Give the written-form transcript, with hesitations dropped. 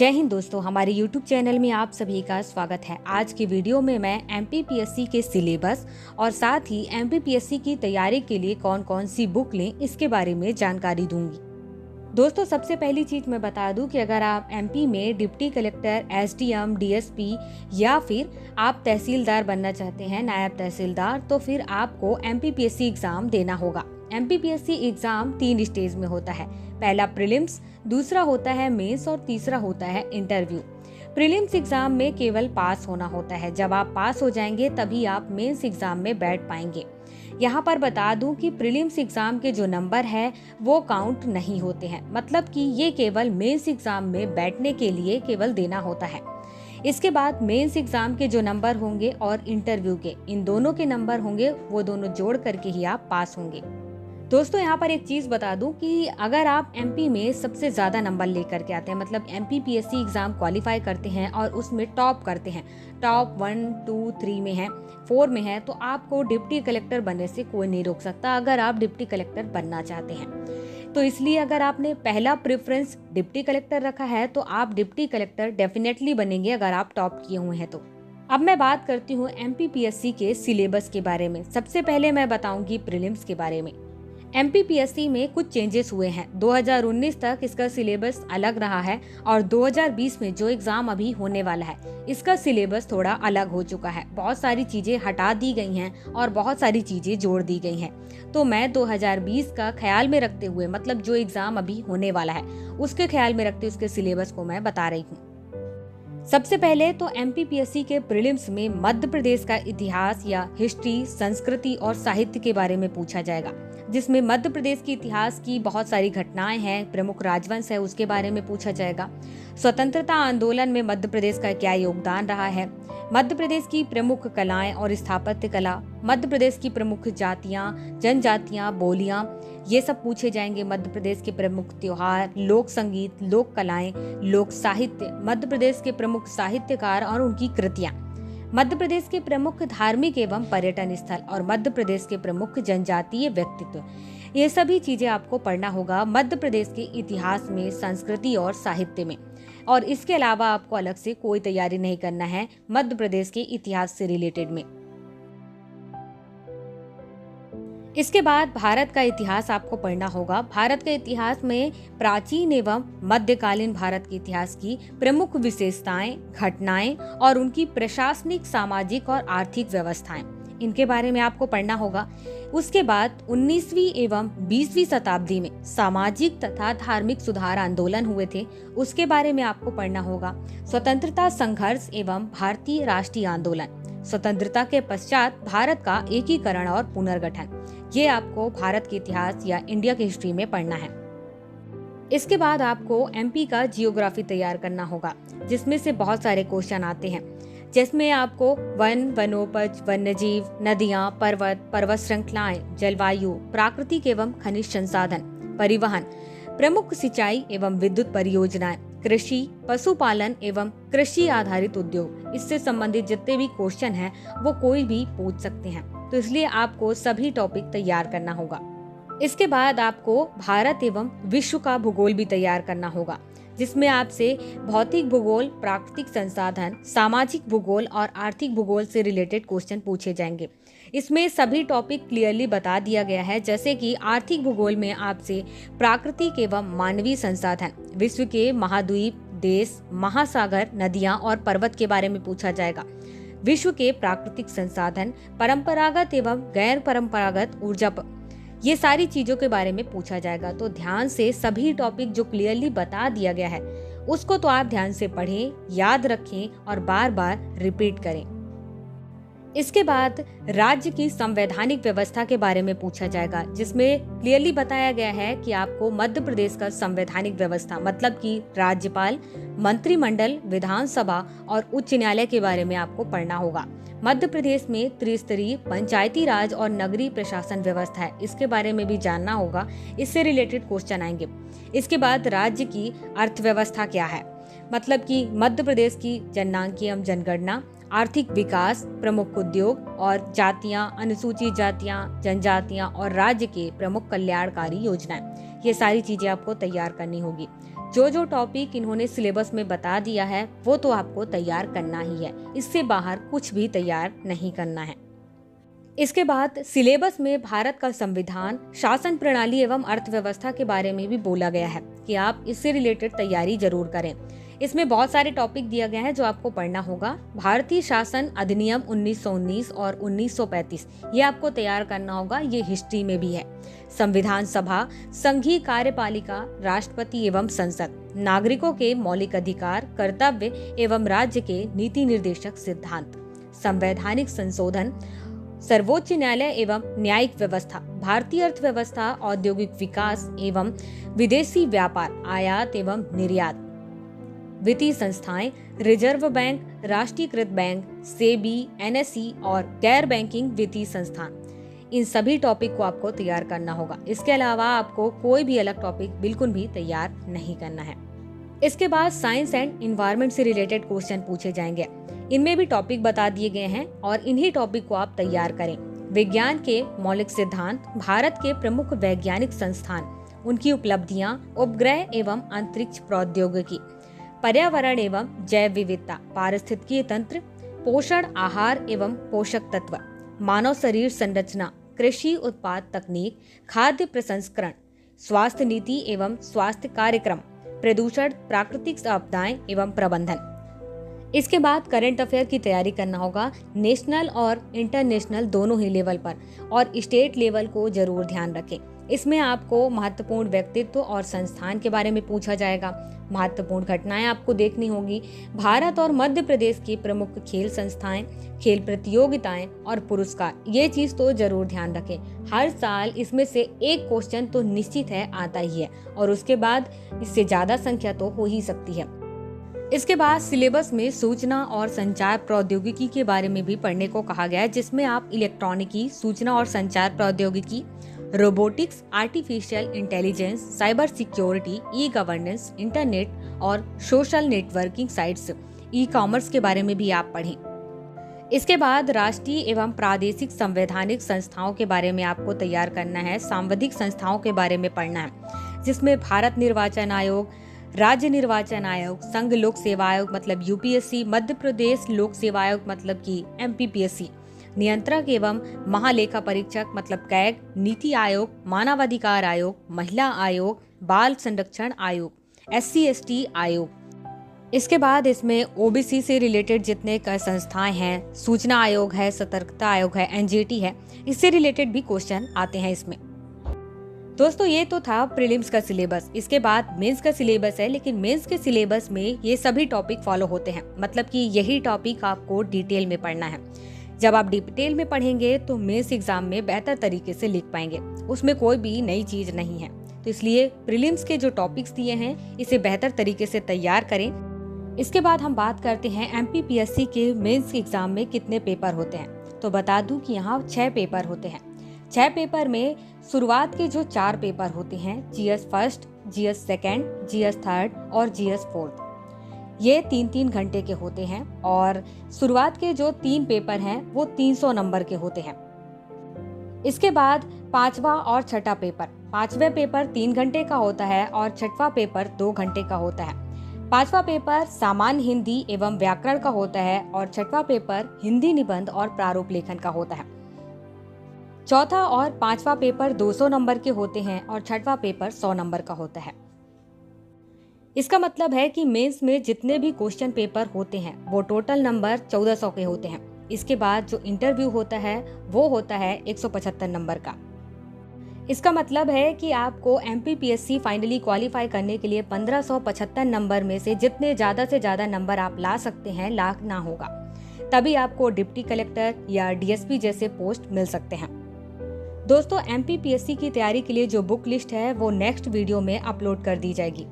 जय हिंद दोस्तों, हमारे YouTube चैनल में आप सभी का स्वागत है। आज की वीडियो में मैं MPPSC के सिलेबस और साथ ही MPPSC की तैयारी के लिए कौन कौन सी बुक लें इसके बारे में जानकारी दूंगी। दोस्तों, सबसे पहली चीज मैं बता दूं कि अगर आप MP में डिप्टी कलेक्टर, SDM, DSP या फिर आप तहसीलदार बनना चाहते हैं, नायब तहसीलदार, तो फिर आपको MPPSC एग्जाम देना होगा। MPPSC एग्जाम 3 स्टेज में होता है। पहला प्रीलिम्स, दूसरा होता है मेंस और तीसरा होता है इंटरव्यू। प्रीलिम्स एग्जाम में केवल पास होना होता है। जब आप पास हो जाएंगे तभी आप मेंस एग्जाम में बैठ पाएंगे। यहाँ पर बता दूं कि प्रीलिम्स एग्जाम के जो नंबर है वो काउंट नहीं होते हैं, मतलब कि ये केवल मेंस एग्जाम में बैठने के लिए केवल देना होता है। इसके बाद मेंस एग्जाम के जो नंबर होंगे और इंटरव्यू के, इन दोनों के नंबर होंगे, वो दोनों जोड़ करके ही आप पास होंगे। दोस्तों, यहाँ पर एक चीज बता दूं कि अगर आप MP में सबसे ज्यादा नंबर लेकर के आते हैं, मतलब MPPSC एग्जाम क्वालिफाई करते हैं और उसमें टॉप करते हैं, टॉप 1, 2, 3 में है, 4 में है, तो आपको डिप्टी कलेक्टर बनने से कोई नहीं रोक सकता अगर आप डिप्टी कलेक्टर बनना चाहते हैं। तो इसलिए अगर आपने पहला प्रेफरेंस डिप्टी कलेक्टर रखा है तो आप डिप्टी कलेक्टर डेफिनेटली बनेंगे अगर आप टॉप किए हुए हैं तो। अब मैं बात करती हूँ MPPSC के सिलेबस के बारे में। सबसे पहले मैं बताऊंगी प्रीलिम्स के बारे में। MPPSC में कुछ चेंजेस हुए हैं। 2019 तक इसका सिलेबस अलग रहा है और 2020 में जो एग्जाम अभी होने वाला है इसका सिलेबस थोड़ा अलग हो चुका है। बहुत सारी चीजें हटा दी गई हैं और बहुत सारी चीजें जोड़ दी गई हैं। तो मैं 2020 का ख्याल में रखते हुए, मतलब जो एग्जाम अभी होने वाला है उसके ख्याल में रखते उसके सिलेबस को मैं बता रही हूँ। सबसे पहले तो MPPSC के प्रीलिम्स में मध्य प्रदेश का इतिहास या हिस्ट्री, संस्कृति और साहित्य के बारे में पूछा जाएगा, जिसमें मध्य प्रदेश के इतिहास की बहुत सारी घटनाएं हैं, प्रमुख राजवंश है, उसके बारे में पूछा जाएगा। स्वतंत्रता आंदोलन में मध्य प्रदेश का क्या योगदान रहा है, मध्य प्रदेश की प्रमुख कलाएं और स्थापत्य कला, मध्य प्रदेश की प्रमुख जातियां, जनजातियां, बोलियां, ये सब पूछे जाएंगे। मध्य प्रदेश के प्रमुख त्योहार, लोक संगीत, लोक कलाएं, लोक साहित्य, मध्य प्रदेश के प्रमुख साहित्यकार और उनकी कृतियां, मध्य प्रदेश के प्रमुख धार्मिक एवं पर्यटन स्थल और मध्य प्रदेश के प्रमुख जनजातीय व्यक्तित्व, ये सभी चीजें आपको पढ़ना होगा मध्य प्रदेश के इतिहास में, संस्कृति और साहित्य में। और इसके अलावा आपको अलग से कोई तैयारी नहीं करना है मध्य प्रदेश के इतिहास से रिलेटेड में। इसके बाद भारत का इतिहास आपको पढ़ना होगा। भारत के इतिहास में प्राचीन एवं मध्यकालीन भारत के इतिहास की प्रमुख विशेषताएं, घटनाएं और उनकी प्रशासनिक, सामाजिक और आर्थिक व्यवस्थाएं, इनके बारे में आपको पढ़ना होगा। उसके बाद 19वीं एवं 20वीं शताब्दी में सामाजिक तथा धार्मिक सुधार आंदोलन हुए थे, उसके बारे में आपको पढ़ना होगा। स्वतंत्रता संघर्ष एवं भारतीय राष्ट्रीय आंदोलन, स्वतंत्रता के पश्चात भारत का एकीकरण और पुनर्गठन, ये आपको भारत के इतिहास या इंडिया की हिस्ट्री में पढ़ना है। इसके बाद आपको MP का जियोग्राफी तैयार करना होगा, जिसमें से बहुत सारे क्वेश्चन आते हैं, जिसमें आपको वन, वनोपज, वन्यजीव, नदियां, पर्वत, पर्वत श्रृंखलाएं, जलवायु, प्राकृतिक एवं खनिज संसाधन, परिवहन, प्रमुख सिंचाई एवं विद्युत परियोजनाएं, कृषि, पशुपालन एवं कृषि आधारित उद्योग, इससे संबंधित जितने भी क्वेश्चन हैं वो कोई भी पूछ सकते हैं। तो इसलिए आपको सभी टॉपिक तैयार करना होगा। इसके बाद आपको भारत एवं विश्व का भूगोल भी तैयार करना होगा, जिसमें आपसे भौतिक भूगोल, प्राकृतिक संसाधन, सामाजिक भूगोल और आर्थिक भूगोल से रिलेटेड क्वेश्चन पूछे जाएंगे। इसमें सभी टॉपिक क्लियरली बता दिया गया है, जैसे कि आर्थिक भूगोल में आपसे प्राकृतिक एवं मानवीय संसाधन, विश्व के महाद्वीप, देश, महासागर, नदियां और पर्वत के बारे में पूछा जाएगा। विश्व के प्राकृतिक संसाधन, परंपरागत एवं गैर परंपरागत ऊर्जा, ये सारी चीजों के बारे में पूछा जाएगा। तो ध्यान से सभी टॉपिक जो क्लियरली बता दिया गया है उसको तो आप ध्यान से पढ़ें, याद रखें और बार बार रिपीट करें। इसके बाद राज्य की संवैधानिक व्यवस्था के बारे में पूछा जाएगा, जिसमें क्लियरली बताया गया है कि आपको मध्य प्रदेश का संवैधानिक व्यवस्था, मतलब कि राज्यपाल, मंत्रिमंडल, विधानसभा और उच्च न्यायालय के बारे में आपको पढ़ना होगा। मध्य प्रदेश में त्रिस्तरीय पंचायती राज और नगरीय प्रशासन व्यवस्था है, इसके बारे में भी जानना होगा, इससे रिलेटेड क्वेश्चन आएंगे। इसके बाद राज्य की अर्थव्यवस्था क्या है, मतलब कि मध्य प्रदेश की जननांकी एवं जनगणना, आर्थिक विकास, प्रमुख उद्योग और जातियां, अनुसूचित जातियां, जनजातियां और राज्य के प्रमुख कल्याणकारी योजनाएं, ये सारी चीजें आपको तैयार करनी होगी। जो जो टॉपिक इन्होंने सिलेबस में बता दिया है वो तो आपको तैयार करना ही है, इससे बाहर कुछ भी तैयार नहीं करना है। इसके बाद सिलेबस में भारत का संविधान, शासन प्रणाली एवं अर्थव्यवस्था के बारे में भी बोला गया है कि आप इससे रिलेटेड तैयारी जरूर करें। इसमें बहुत सारे टॉपिक दिया गया है जो आपको पढ़ना होगा। भारतीय शासन अधिनियम 1919 और 1935 ये आपको तैयार करना होगा, ये हिस्ट्री में भी है। संविधान सभा, संघीय कार्यपालिका, राष्ट्रपति एवं संसद, नागरिकों के मौलिक अधिकार, कर्तव्य एवं राज्य के नीति निर्देशक सिद्धांत, संवैधानिक संशोधन, सर्वोच्च न्यायालय एवं न्यायिक व्यवस्था, भारतीय अर्थव्यवस्था, औद्योगिक विकास एवं विदेशी व्यापार, आयात एवं निर्यात, वित्तीय संस्थाएं, रिजर्व बैंक, राष्ट्रीयकृत बैंक, सेबी, एनएसई और गैर बैंकिंग वित्तीय संस्थान, इन सभी टॉपिक को आपको तैयार करना होगा। इसके अलावा आपको कोई भी अलग टॉपिक बिल्कुल भी तैयार नहीं करना है। इसके बाद साइंस एंड एनवायरनमेंट से रिलेटेड क्वेश्चन पूछे जाएंगे। इनमें भी टॉपिक बता दिए गए हैं और इन्हीं टॉपिक को आप तैयार करें। विज्ञान के मौलिक सिद्धांत, भारत के प्रमुख वैज्ञानिक संस्थान, उनकी उपलब्धियां, उपग्रह एवं अंतरिक्ष प्रौद्योगिकी, पर्यावरण एवं जैव विविधता, पारिस्थितिकीय तंत्र, पोषण, आहार एवं पोषक तत्व, मानव शरीर संरचना, कृषि उत्पाद तकनीक, खाद्य प्रसंस्करण, स्वास्थ्य नीति एवं स्वास्थ्य कार्यक्रम, प्रदूषण, प्राकृतिक आपदाएं एवं प्रबंधन। इसके बाद करंट अफेयर की तैयारी करना होगा, नेशनल और इंटरनेशनल दोनों ही लेवल पर, और स्टेट लेवल को जरूर ध्यान रखें। इसमें आपको महत्वपूर्ण व्यक्तित्व और संस्थान के बारे में पूछा जाएगा। महत्वपूर्ण घटनाएं आपको देखनी होगी। भारत और मध्य प्रदेश की प्रमुख खेल संस्थाएं, खेल प्रतियोगिताएं और पुरस्कार, ये चीज तो जरूर ध्यान रखें। हर साल इसमें से एक क्वेश्चन तो निश्चित है आता ही है, और उसके बाद इससे ज्यादा संख्या तो हो ही सकती है। इसके बाद सिलेबस में सूचना और संचार प्रौद्योगिकी के बारे में भी पढ़ने को कहा गया है, जिसमें आप इलेक्ट्रॉनिकी, सूचना और संचार प्रौद्योगिकी, robotics, artificial intelligence, cyber security, e governance, internet और social networking sites, e commerce के बारे में भी आप पढ़ें। इसके बाद राष्ट्रीय एवं प्रादेशिक संवैधानिक संस्थाओं के बारे में आपको तैयार करना है। सांविधिक संस्थाओं के बारे में पढ़ना है, जिसमें भारत निर्वाचन आयोग, राज्य निर्वाचन आयोग, संघ लोक सेवा आयोग मतलब यूपीएससी, मध्य प्रदेश लोक सेवा आयोग मतलब कि एमपीपीएससी, नियंत्रक एवं महालेखा परीक्षक मतलब कैग, नीति आयोग, मानवाधिकार आयोग, महिला आयोग, बाल संरक्षण आयोग, SC/ST आयोग। इसके बाद इसमें ओबीसी से रिलेटेड जितने संस्थाएं हैं, सूचना आयोग है, सतर्कता आयोग है, एनजीटी है, इससे रिलेटेड भी क्वेश्चन आते हैं इसमें। दोस्तों ये तो था प्रीलिम्स का सिलेबस। इसके बाद मेंस का सिलेबस है, लेकिन मेंस के सिलेबस में ये सभी टॉपिक फॉलो होते हैं, मतलब कि यही टॉपिक आपको डिटेल में पढ़ना है। जब आप डिटेल में पढ़ेंगे तो मेंस एग्जाम में बेहतर तरीके से लिख पाएंगे, उसमें कोई भी नई चीज नहीं है। तो इसलिए प्रीलिम्स के जो टॉपिक्स दिए हैं इसे बेहतर तरीके से तैयार करें। इसके बाद हम बात करते हैं एमपीपीएससी के मेंस एग्जाम में कितने पेपर होते हैं। तो बता दूं कि यहाँ 6 पेपर होते हैं। 6 पेपर में शुरुआत के जो 4 पेपर होते हैं, GS first, GS second, GS third और जीएस फोर्थ, ये 3-3 घंटे के होते हैं। और शुरुआत के जो 3 पेपर हैं वो 300 नंबर के होते हैं। इसके बाद 5वां और 6ठा पेपर, 5वें पेपर 3 घंटे का होता है और 6वां पेपर 2 घंटे का होता है। 5वां पेपर सामान्य हिंदी एवं व्याकरण का होता है और 6वां पेपर हिंदी निबंध और प्रारूप लेखन का होता है। 4था और 5वां पेपर 200 नंबर के होते हैं और 6वां पेपर 100 नंबर का होता है। इसका मतलब है कि मेंस में जितने भी क्वेश्चन पेपर होते हैं वो टोटल नंबर 1400 के होते हैं। इसके बाद जो इंटरव्यू होता है वो होता है 175 नंबर का। इसका मतलब है कि आपको एमपीपीएससी फाइनली क्वालिफाई करने के लिए 1575 नंबर में से जितने ज्यादा से ज्यादा नंबर आप ला सकते हैं लाना होगा, तभी आपको डिप्टी कलेक्टर या डीएसपी जैसे पोस्ट मिल सकते हैं। दोस्तों एमपीपीएससी की तैयारी के लिए जो बुक लिस्ट है वो नेक्स्ट वीडियो में अपलोड कर दी जाएगी।